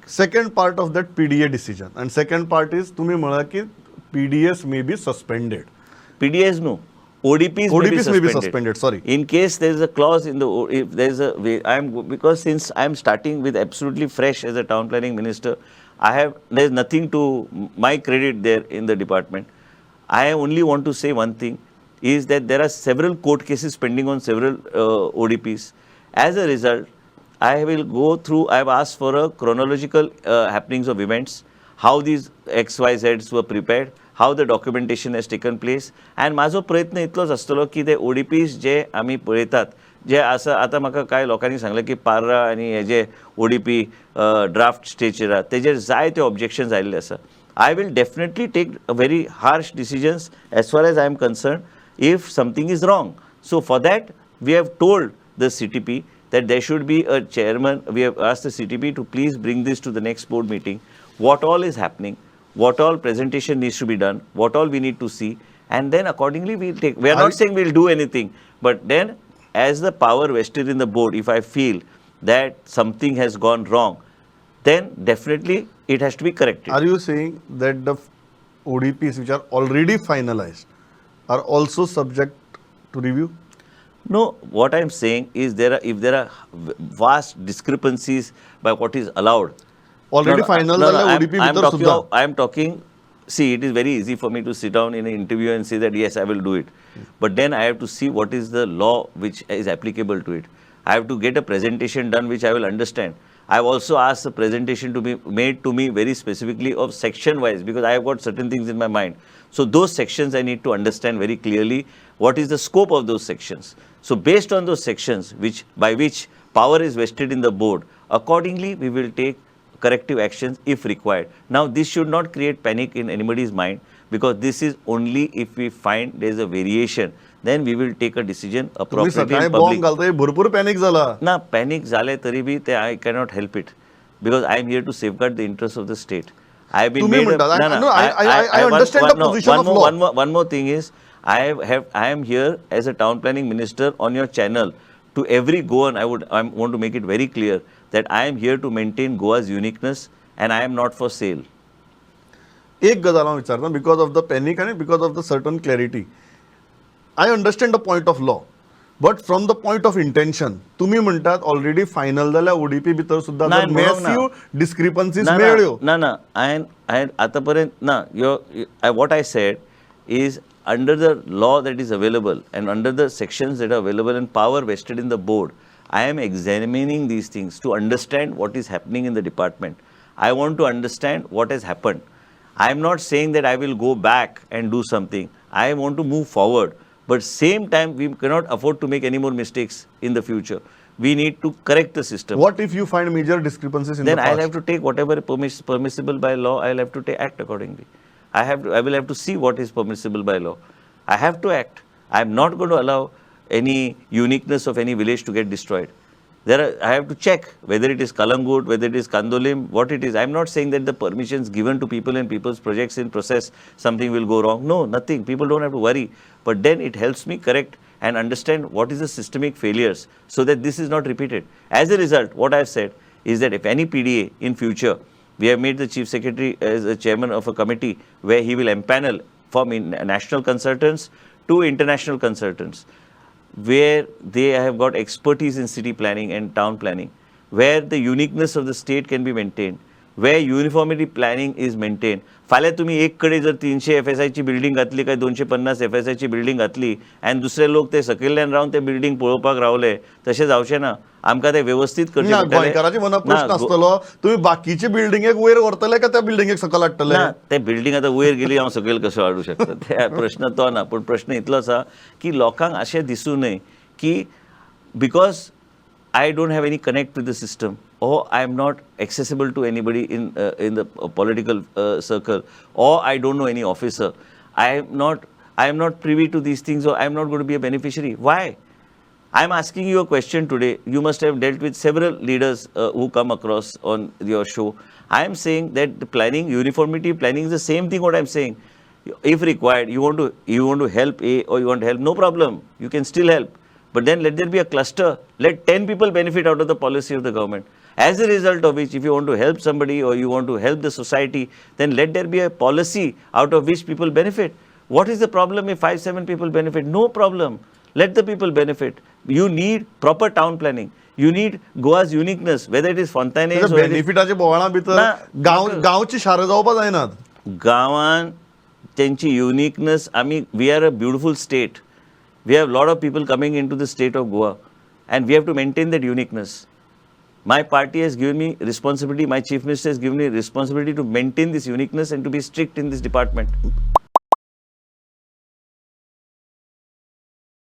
second part of that PDA decision, and second part is तुम्ही म्हणा की PDS may be suspended. PDS no. ODPs may be suspended. Sorry. In case there is a clause in the, if there is a way, because since I am starting with absolutely fresh as a town planning minister, there is nothing to my credit there in the department. I only want to say one thing, is that there are several court cases pending on several ODPs. As a result, I will go through, I have asked for a chronological happenings of events, how these XYZs were prepared, how the documentation has taken place, and माझो प्रयत्न इतलोच आसतलो की ते ODPs जे आम्ही पळयतात, जे असं आता म्हाका कांय लोकांनी सांगलें की पार्रा आनी हे जे ODP ड्राफ्ट स्टेजचेर तेजेर जायते ऑब्जेक्शन्स आयिल्ले आसा. I will definitely take a very harsh decisions as far as I am concerned if something is wrong. So for that, we have told the CTP that there should be a chairman. We have asked the CTP to please bring this to the next board meeting, what all is happening, what all presentation needs to be done, what all we need to see, and then accordingly we'll take. We are not saying we'll do anything, but then as the power vested in the board, if I feel that something has gone wrong, then definitely it has to be corrected. Are you saying that the ODPs which are already finalized are also subject to review? No, what I am saying is if there are vast discrepancies by what is allowed. Already final I am talking, see, it is very easy for me to sit down in an interview and say that yes, I will do it. But then I have to see what is the law which is applicable to it. I have to get a presentation done which I will understand. I have also asked the presentation to be made to me very specifically of section wise, because I have got certain things in my mind. So those sections I need to understand very clearly what is the scope of those sections. So based on those sections by which power is vested in the board, accordingly we will take corrective actions if required. Now this should not create panic in anybody's mind, because this is only if we find there is a variation, then we will take a decision appropriately in public. panic zala. Na panic zale tari bhi I cannot help it, because I am here to safeguard the interests of the state. I have been made. I understand the position of law. One more thing is, I am here as a town planning minister on your channel. To every Goan, I want to make it very clear that I am here to maintain Goa's uniqueness and I am not for sale. एक गजाल हांव विचारता, because of the panic and because of the certain clarity. I understand the point of law, but from the point of intention, तुम्ही म्हणतात already final जाल्या ODP भितर सुद्धा massive discrepancies मेळ्ळ्यो. ना I आतापर्यंत what I said is, under the law that is available and under the sections that are available and power vested in the board, I am examining these things to understand what is happening in the department. I want to understand what has happened. I am not saying that I will go back and do something. I want to move forward. But same time, we cannot afford to make any more mistakes in the future. We need to correct the system. What if you find major discrepancies in the past? Then I'll have to take whatever permissible by law. I'll have to act accordingly. I will have to see what is permissible by law. I have to act. I am not going to allow any uniqueness of any village to get destroyed. I have to check whether it is Kalangut, whether it is Kandolim, what it is. I am not saying that the permissions given to people and people's projects in process, something will go wrong. No, nothing. People don't have to worry. But then it helps me correct and understand what is the systemic failures so that this is not repeated. As a result, what I have said is that if any PDA in future, we have made the Chief Secretary as a chairman of a committee where he will empanel from national consultants to international consultants, where they have got expertise in city planning and town planning, where the uniqueness of the state can be maintained, where uniformity planning is maintained. फाल्यां तुम्ही एक कडे जर 300 FSI ची building घातली काय 250 FSI ची building घातली आणि दुसरे लोक ते सकयल्यान रावन ते बिल्डिंग पळोवपाक रावले, तशें जावचें ना. आमकां ते व्यवस्थित करचें पडटलें. गोंयकाराचे मनात प्रश्न आसतलो, तुम्ही बाकीचे बिल्डिंगेक वयर व्हरतले काय त्या बिल्डिंगेक सकयल हाडटले? ना, ते बिल्डिंग आतां वयर गेली हांव सकयल कसो हाडूं शकता, ते प्रश्न तो ना. पूण प्रश्न इतलो आसा की लोकांक अशें दिसूं न्हय की because I don't have any connect with the system, or I am not accessible to anybody in the political circle, or I don't know any officer, I am not privy to these things, or I am not going to be a beneficiary. Why? I am asking you a question today. You must have dealt with several leaders who come across on your show. I am saying that the planning, uniformity planning is the same thing what I am saying. If required, you want to help A or you want to help, no problem. You can still help. But then let there be a cluster. Let 10 people benefit out of the policy of the government. As a result of which, if you want to help somebody or you want to help the society, then let there be a policy out of which people benefit. What is the problem if 5-7 people benefit? No problem. Let the people benefit. You need proper town planning. You need Goa's uniqueness, whether it is Fontaines or it is बेनिफिटाच्या बोवाळा भितर ना, गांवची शारां जावपा जायनात. गांवान त्यांची uniqueness we are a beautiful state. We have a lot of people coming into the state of Goa and we have to maintain that uniqueness. My party has given me responsibility, my chief minister has given me responsibility to maintain this uniqueness and to be strict in this department.